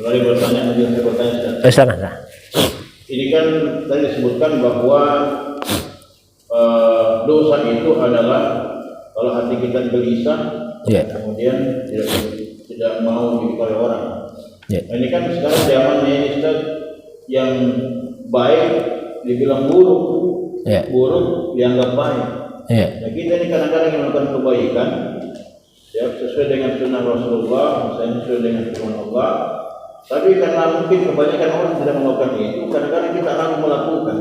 Kembali bertanya, saya bertanya. Sana. Ini kan tadi disebutkan bahwa dosa itu adalah kalau hati kita gelisah, kemudian tidak mau diketahui orang. Nah, ini kan sekarang zamannya ini Ustaz, yang baik dibilang buruk, buruk dianggap baik. Nah, kita ini kadang-kadang yang melakukan kebaikan, ya, sesuai dengan sunnah Rasulullah, misalnya sesuai dengan firman Allah. Tapi karena mungkin kebanyakan orang tidak melakukan itu, kadang-kadang kita ragu melakukan.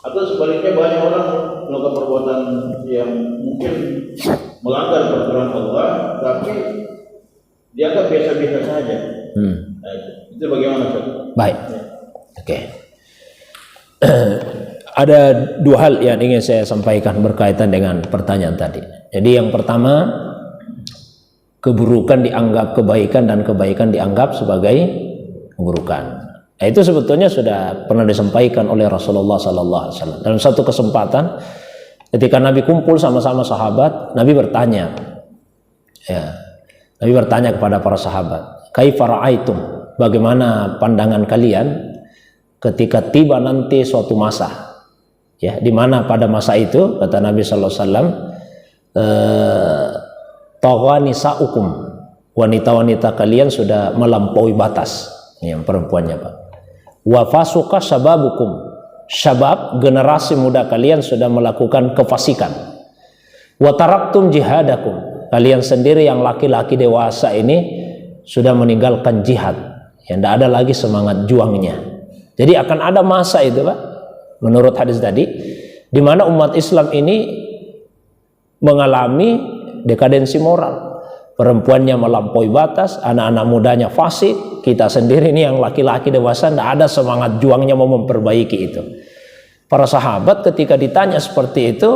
Atau sebaliknya banyak orang melakukan perbuatan yang mungkin melanggar peraturan Allah, tapi dianggap biasa-biasa saja. Nah, itu bagaimana, Ustaz? Baik. Oke. Ada dua hal yang ingin saya sampaikan berkaitan dengan pertanyaan tadi. Jadi yang pertama, keburukan dianggap kebaikan dan kebaikan dianggap sebagai keburukan. Nah, itu sebetulnya sudah pernah disampaikan oleh Rasulullah SAW. Dalam satu kesempatan, ketika Nabi kumpul sama-sama sahabat, Nabi bertanya, Nabi bertanya kepada para sahabat, kaifa ra'aitum, bagaimana pandangan kalian ketika tiba nanti suatu masa, ya, di mana pada masa itu kata Nabi SAW, tagha nisa'ukum, wanita-wanita kalian sudah melampaui batas, yang perempuannya Pak. Wa fasuqa syababukum, syabab generasi muda kalian sudah melakukan kefasikan. Wa taraktum jihadakum, kalian sendiri yang laki-laki dewasa ini sudah meninggalkan jihad, yang tidak ada lagi semangat juangnya. Jadi akan ada masa itu Pak, menurut hadis tadi, di mana umat Islam ini mengalami dekadensi moral. Perempuannya melampaui batas, anak-anak mudanya fasik, kita sendiri ini yang laki-laki dewasa tidak ada semangat juangnya mau memperbaiki itu. Para sahabat ketika ditanya seperti itu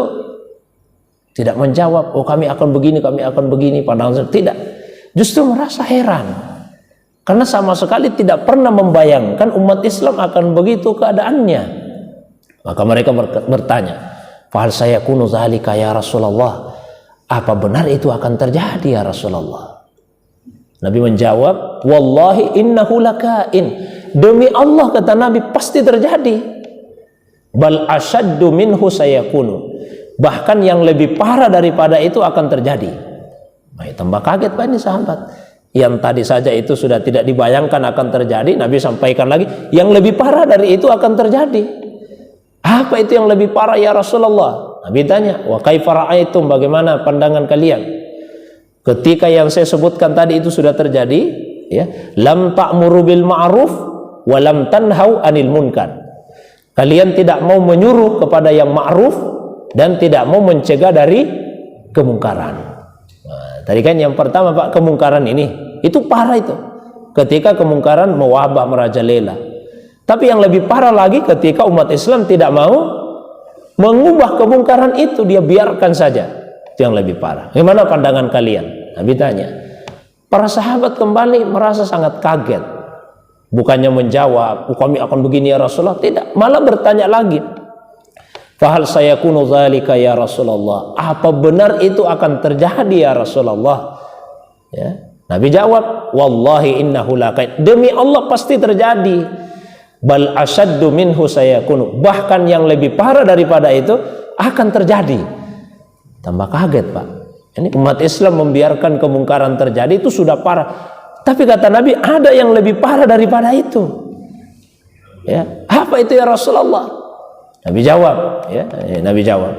tidak menjawab, oh kami akan begini, padahal tidak. Justru merasa heran, karena sama sekali tidak pernah membayangkan umat Islam akan begitu keadaannya. Maka mereka bertanya, fahal sayakunu dzalika ya Rasulullah, apa benar itu akan terjadi ya Rasulullah? Nabi menjawab, wallahi innahu lakain, demi Allah kata Nabi pasti terjadi. Bal asyaddu minhu sayakunu, bahkan yang lebih parah daripada itu akan terjadi. Nah, tambah kaget Pak ini sahabat. Yang tadi saja itu sudah tidak dibayangkan akan terjadi, Nabi sampaikan lagi yang lebih parah dari itu akan terjadi. Apa itu yang lebih parah ya Rasulullah? Nabi tanya, wa kaifa ra'aitum, bagaimana pandangan kalian ketika yang saya sebutkan tadi itu sudah terjadi, ya, lam ta'muru bil ma'ruf wa lam tanhau 'anil munkar. Kalian tidak mau menyuruh kepada yang ma'ruf dan tidak mau mencegah dari kemungkaran. Nah, tadi kan yang pertama Pak, kemungkaran ini itu parah itu. Ketika kemungkaran mewabah merajalela. Tapi yang lebih parah lagi ketika umat Islam tidak mau mengubah kemungkaran itu, dia biarkan saja. Itu yang lebih parah. Bagaimana pandangan kalian? Nabi tanya. Para sahabat kembali merasa sangat kaget. Bukannya menjawab, kami akan begini ya Rasulullah, tidak, malah bertanya lagi. Fahal sayakunu dzalika ya Rasulullah, apa benar itu akan terjadi ya Rasulullah? Ya. Nabi jawab, wallahi innahu lakain, demi Allah pasti terjadi. Bal asyaddu minhu sayakunu, bahkan yang lebih parah daripada itu akan terjadi. Tambah kaget Pak, ini umat Islam membiarkan kemungkaran terjadi itu sudah parah, tapi kata Nabi ada yang lebih parah daripada itu. Ya, apa itu ya Rasulullah? Nabi jawab, ya, Nabi jawab,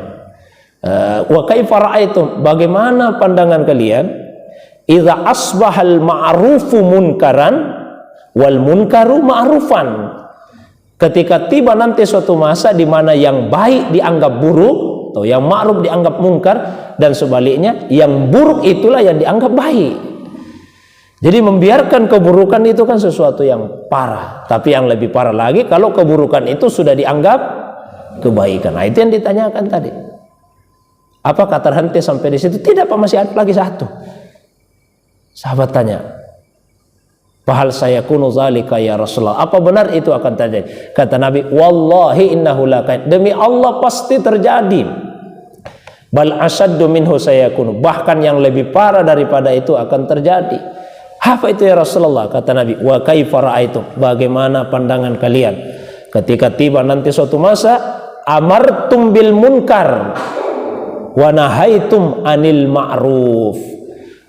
wa kaifa ra'aitum, bagaimana pandangan kalian idza asbahal ma'rufu munkaran wal munkaru ma'rufan, ketika tiba nanti suatu masa di mana yang baik dianggap buruk atau yang ma'ruf dianggap munkar, dan sebaliknya yang buruk itulah yang dianggap baik. Jadi membiarkan keburukan itu kan sesuatu yang parah, tapi yang lebih parah lagi kalau keburukan itu sudah dianggap kebaikan. Nah, itu yang ditanyakan tadi. Apakah terhenti sampai di situ? Tidak Pak, masih ada lagi satu. Sahabat tanya, fahal sayakunu dzalika ya Rasulullah, apa benar itu akan terjadi? Kata Nabi, wallahi innahu lakain, demi Allah pasti terjadi. Bal asyaddu minhu sayakunu, bahkan yang lebih parah daripada itu akan terjadi. Apa itu ya Rasulullah? Kata Nabi, wa kaifa ra'aitum, bagaimana pandangan kalian ketika tiba nanti suatu masa, amartum bil munkar wa nahaitum anil ma'ruf,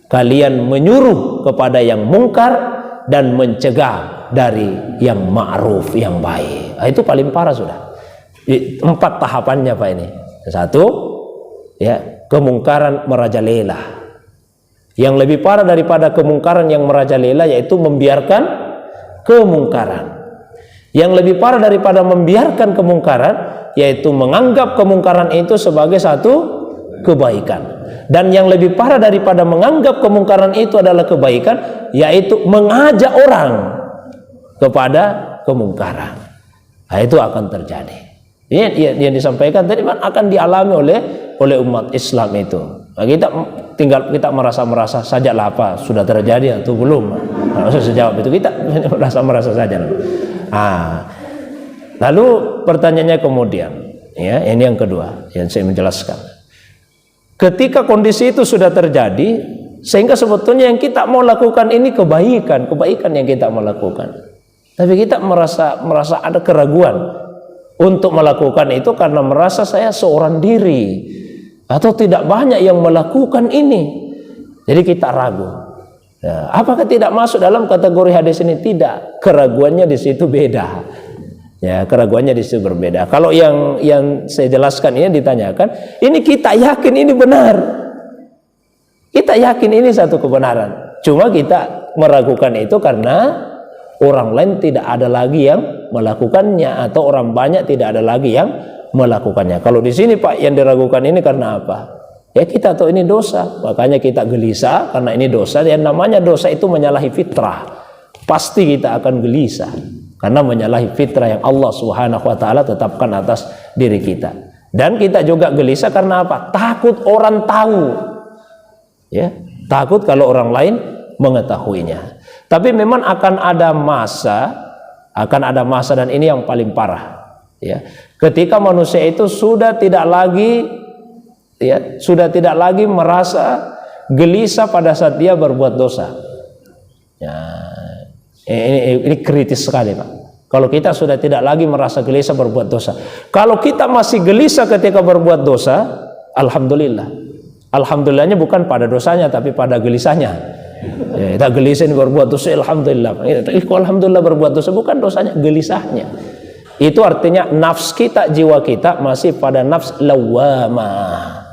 kalian menyuruh kepada yang mungkar dan mencegah dari yang ma'ruf, yang baik. Nah, itu paling parah sudah. 4 tahapannya Pak ini. 1, ya, kemungkaran merajalela. Yang lebih parah daripada kemungkaran yang merajalela yaitu membiarkan kemungkaran. Yang lebih parah daripada membiarkan kemungkaran yaitu menganggap kemungkaran itu sebagai satu kebaikan. Dan yang lebih parah daripada menganggap kemungkaran itu adalah kebaikan yaitu mengajak orang kepada kemungkaran. Nah, itu akan terjadi. Ini yang disampaikan tadi akan dialami oleh umat Islam itu. Nah, kita merasa saja lah apa sudah terjadi atau belum. Nah, usah jawab itu, kita merasa saja. Ah, lalu pertanyaannya kemudian, ya, ini yang kedua yang saya menjelaskan. Ketika kondisi itu sudah terjadi, sehingga sebetulnya yang kita mau lakukan ini kebaikan yang kita mau lakukan. Tapi kita merasa ada keraguan untuk melakukan itu karena merasa saya seorang diri. Atau tidak banyak yang melakukan ini, jadi kita ragu. Nah, apakah tidak masuk dalam kategori hadis ini? Tidak, keraguannya di situ beda. Ya, keraguannya di situ berbeda. Kalau yang saya jelaskan ini ditanyakan, ini kita yakin ini benar, kita yakin ini satu kebenaran. Cuma kita meragukan itu karena orang lain tidak ada lagi yang melakukannya atau orang banyak tidak ada lagi yang melakukannya. Kalau di sini Pak yang diragukan ini karena apa? Ya kita tahu ini dosa, makanya kita gelisah karena ini dosa. Yang namanya dosa itu menyalahi fitrah. Pasti kita akan gelisah karena menyalahi fitrah yang Allah Subhanahu wa taala tetapkan atas diri kita. Dan kita juga gelisah karena apa? Takut orang tahu. Ya, takut kalau orang lain mengetahuinya. Tapi memang akan ada masa dan ini yang paling parah. Ya, ketika manusia itu sudah tidak lagi merasa gelisah pada saat dia berbuat dosa. Ya, ini kritis sekali Pak. Kalau kita sudah tidak lagi merasa gelisah berbuat dosa. Kalau kita masih gelisah ketika berbuat dosa, alhamdulillah. Alhamdulillahnya bukan pada dosanya tapi pada gelisahnya. Ya, kita gelisah berbuat dosa, alhamdulillah. Alhamdulillah berbuat dosa, bukan dosanya, gelisahnya. Itu artinya nafs kita, jiwa kita masih pada nafs lawamah.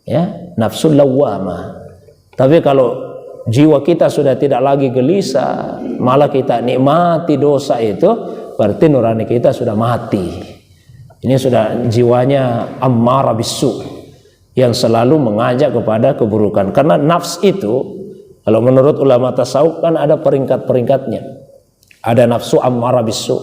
Ya, nafsul lawamah. Tapi kalau jiwa kita sudah tidak lagi gelisah, malah kita nikmati dosa itu, berarti nurani kita sudah mati. Ini sudah jiwanya ammarah bisu, yang selalu mengajak kepada keburukan. Karena nafs itu, kalau menurut ulama tasawuf kan ada peringkat-peringkatnya. Ada nafsu ammarah bisu,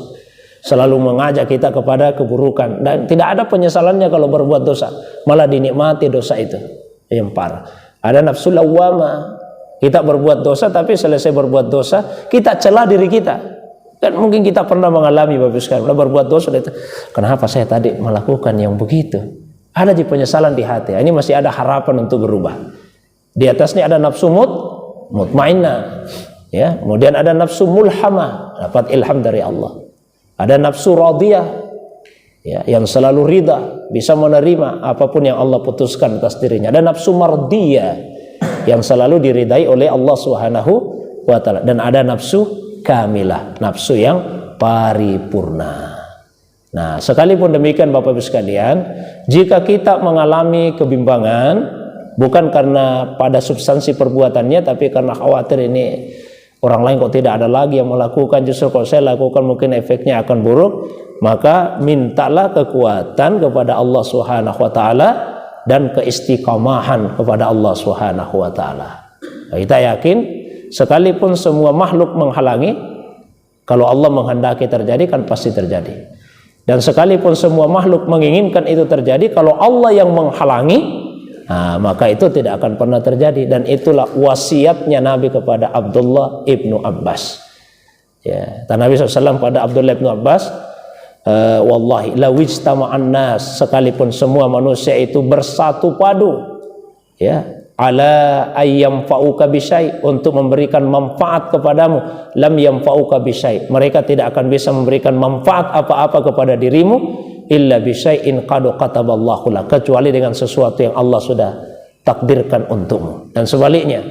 selalu mengajak kita kepada keburukan dan tidak ada penyesalannya kalau berbuat dosa, malah dinikmati dosa itu. Yang parah. Ada nafsu lawamah, kita berbuat dosa tapi selesai berbuat dosa kita celah diri kita. Kan mungkin kita pernah mengalami Bapak sekalian, berbuat dosa itu, kenapa saya tadi melakukan yang begitu? Ada di penyesalan di hati. Ini masih ada harapan untuk berubah. Di atasnya ada nafsu mutmainnah, ya, kemudian ada nafsu mulhamah, dapat ilham dari Allah. Ada nafsu radiyah, ya, yang selalu ridha, bisa menerima apapun yang Allah putuskan atas dirinya. Ada nafsu mardiyah, yang selalu diridai oleh Allah Subhanahu wa taala. Dan ada nafsu kamilah, nafsu yang paripurna. Nah, sekalipun demikian Bapak Ibu sekalian, jika kita mengalami kebimbangan bukan karena pada substansi perbuatannya, tapi karena khawatir ini orang lain kok tidak ada lagi yang melakukan, justru kalau saya lakukan mungkin efeknya akan buruk, maka mintalah kekuatan kepada Allah Subhanahu wa taala dan keistiqomahan kepada Allah Subhanahu wa taala. Kita yakin sekalipun semua makhluk menghalangi, kalau Allah menghendaki terjadi kan pasti terjadi. Dan sekalipun semua makhluk menginginkan itu terjadi, kalau Allah yang menghalangi, nah, maka itu tidak akan pernah terjadi. Dan itulah wasiatnya Nabi kepada Abdullah ibnu Abbas. Ya, Nabi SAW pada Abdullah ibnu Abbas, wallahi lawijtama'an nas, sekalipun semua manusia itu bersatu padu, ya, ala ayyam fa'uka bisyai, untuk memberikan manfaat kepadamu, lam yamfa'uka bisyai, mereka tidak akan bisa memberikan manfaat apa-apa kepada dirimu, illa bisyai'in qad kataballahu lak, kecuali dengan sesuatu yang Allah sudah takdirkan untukmu. Dan sebaliknya,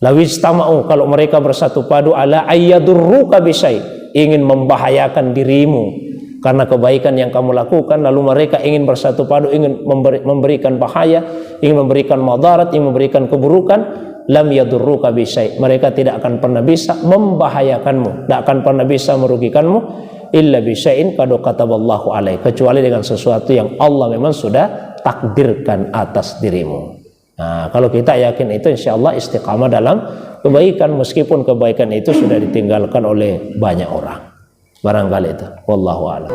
lawistama'u, kalau mereka bersatu padu, ala ayyadurruka bisyai, ingin membahayakan dirimu karena kebaikan yang kamu lakukan, lalu mereka ingin bersatu padu, ingin memberikan bahaya, ingin memberikan madarat, ingin memberikan keburukan, lam yadurruka bisyai, mereka tidak akan pernah bisa membahayakanmu, tidak akan pernah bisa merugikanmu, illa bisyai'in qad kataballahu alaik, kecuali dengan sesuatu yang Allah memang sudah takdirkan atas dirimu. Nah, kalau kita yakin itu, insyaallah istiqamah dalam kebaikan, meskipun kebaikan itu sudah ditinggalkan oleh banyak orang. Barangkali itu. Wallahu a'lam.